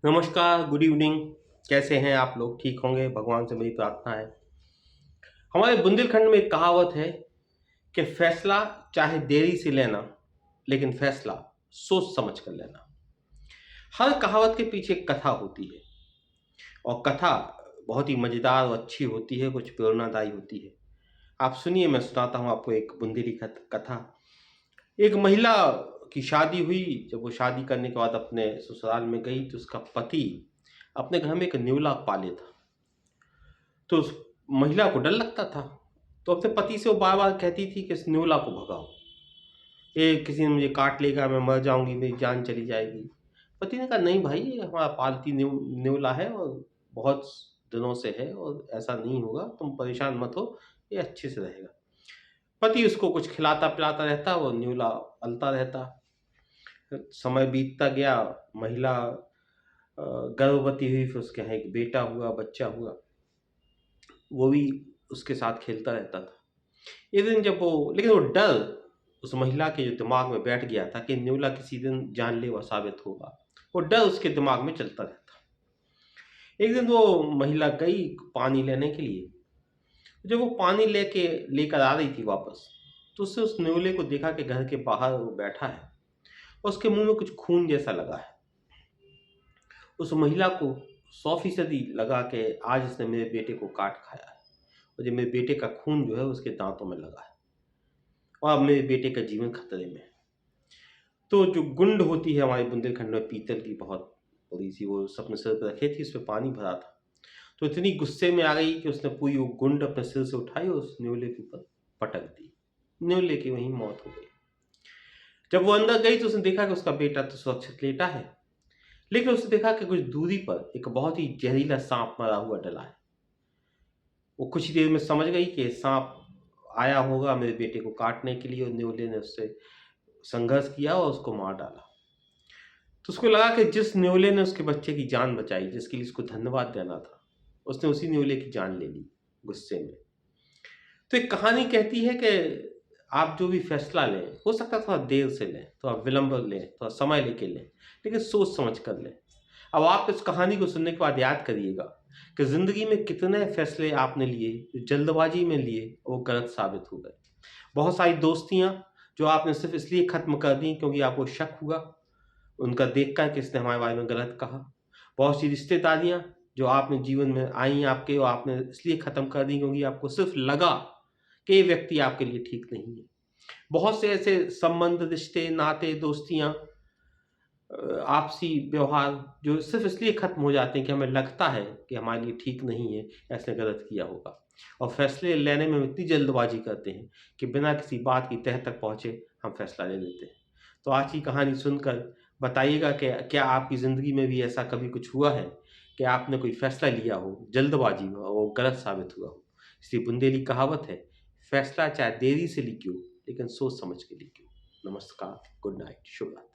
नमस्कार, good evening. कैसे हैं आप लोग? ठीक होंगे, भगवान से मेरी प्रार्थना है। हमारे बुंदेलखंड में एक कहावत है कि फैसला चाहे देरी से लेना, लेकिन फैसला सोच समझ कर लेना। हर कहावत के पीछे एक कथा होती है और कथा बहुत ही मज़ेदार और अच्छी होती है, कुछ प्रेरणादायी होती है। आप सुनिए, मैं सुनाता हूँ आपको एक बुंदेली कथा। एक महिला की शादी हुई। जब वो शादी करने के बाद अपने ससुराल में गई तो उसका पति अपने घर में एक नेवला पाले था। तो उस महिला को डर लगता था, तो अपने पति से वो बार-बार कहती थी कि इस नेवला को भगाओ। ये किसी ने मुझे काट लेगा, मैं मर जाऊँगी, मेरी जान चली जाएगी। पति ने कहा, नहीं भाई, ये हमारा पालती नेवला है और बहुत दिनों से है और ऐसा नहीं होगा, तुम परेशान मत हो, ये अच्छे से रहेगा। पति उसको कुछ खिलाता-पिलाता रहता, वो नेवला पलता रहता। समय बीतता गया, महिला गर्भवती हुई, फिर उसके यहाँ एक बेटा हुआ, बच्चा हुआ। वो भी उसके साथ खेलता रहता था। एक दिन जब वो लेकिन वो डर उस महिला के जो दिमाग में बैठ गया था कि न्यूला किसी दिन जानलेवा साबित होगा। वो डर उसके दिमाग में चलता रहता। एक दिन वो महिला गई पानी लेने के लिए। जब वो पानी लेकर आ रही थी वापस, तो उसने उस न्योले को देखा कि घर के बाहर वो बैठा है और उसके मुंह में कुछ खून जैसा लगा है। उस महिला को 100% लगा कि आज इसने मेरे बेटे को काट खाया है और जो मेरे बेटे का खून जो है उसके दांतों में लगा है और अब मेरे बेटे का जीवन खतरे में है। तो जो गुंड होती है हमारे बुंदेलखंड में, पीतल की बहुत बड़ी सी, वो सब अपने सिर पे रखे थी, उसमें पानी भरा था। तो इतनी गुस्से में आ गई कि उसने पूरी वो गुंड अपने सिर से उठाई और उस न्योले के ऊपर पटक दी। न्योले की वहीं मौत हो गई। जब वो अंदर गई तो उसने देखा कि उसका बेटा तो सुरक्षित लेटा है, लेकिन उसने देखा कि कुछ दूरी पर एक बहुत ही जहरीला सांप मरा हुआ डला है। वो कुछ ही देर में समझ गई कि सांप आया होगा मेरे बेटे को काटने के लिए और न्योले ने उससे संघर्ष किया और उसको मार डाला। तो उसको लगा कि जिस न्योले ने उसके बच्चे की जान बचाई, जिसके लिए उसको धन्यवाद देना था, उसने उसी न्योले की जान ले ली गुस्से में। तो एक कहानी कहती है कि आप जो भी फैसला लें, हो सकता है थोड़ा देर से लें, थोड़ा विलंब लें, थोड़ा समय लेके लें, लेकिन सोच समझ कर लें। अब आप इस कहानी को सुनने के बाद याद करिएगा कि ज़िंदगी में कितने फैसले आपने लिए, जो जल्दबाजी में लिए, वो गलत साबित हो गए। बहुत सारी दोस्तियाँ जो आपने सिर्फ़ इसलिए ख़त्म कर दी क्योंकि आपको शक हुआ, उनका देखकर कि इसने हमारे बारे में गलत कहा। बहुत सी रिश्तेदारियाँ जो आपने जीवन में आईं आपके, और आपने इसलिए ख़त्म कर दी क्योंकि आपको सिर्फ़ लगा कि ये व्यक्ति आपके लिए ठीक नहीं है। बहुत से ऐसे संबंध, रिश्ते, नाते, दोस्तियाँ, आपसी व्यवहार जो सिर्फ़ इसलिए ख़त्म हो जाते हैं कि हमें लगता है कि हमारे लिए ठीक नहीं है, इसने गलत किया होगा। और फ़ैसले लेने में हम इतनी जल्दबाज़ी करते हैं कि बिना किसी बात की तह तक पहुँचे हम फ़ैसला ले लेते हैं। तो आज की कहानी सुनकर बताइएगा कि क्या आपकी ज़िंदगी में भी ऐसा कभी कुछ हुआ है कि आपने कोई फ़ैसला लिया हो जल्दबाज़ी में और वो गलत साबित हुआ हो? इसलिए बुंदेली कहावत है, फ़ैसला चाहे देरी से लीजियो, लेकिन सोच समझ के लीजियो। नमस्कार, गुड नाइट, शुभ रात्रि।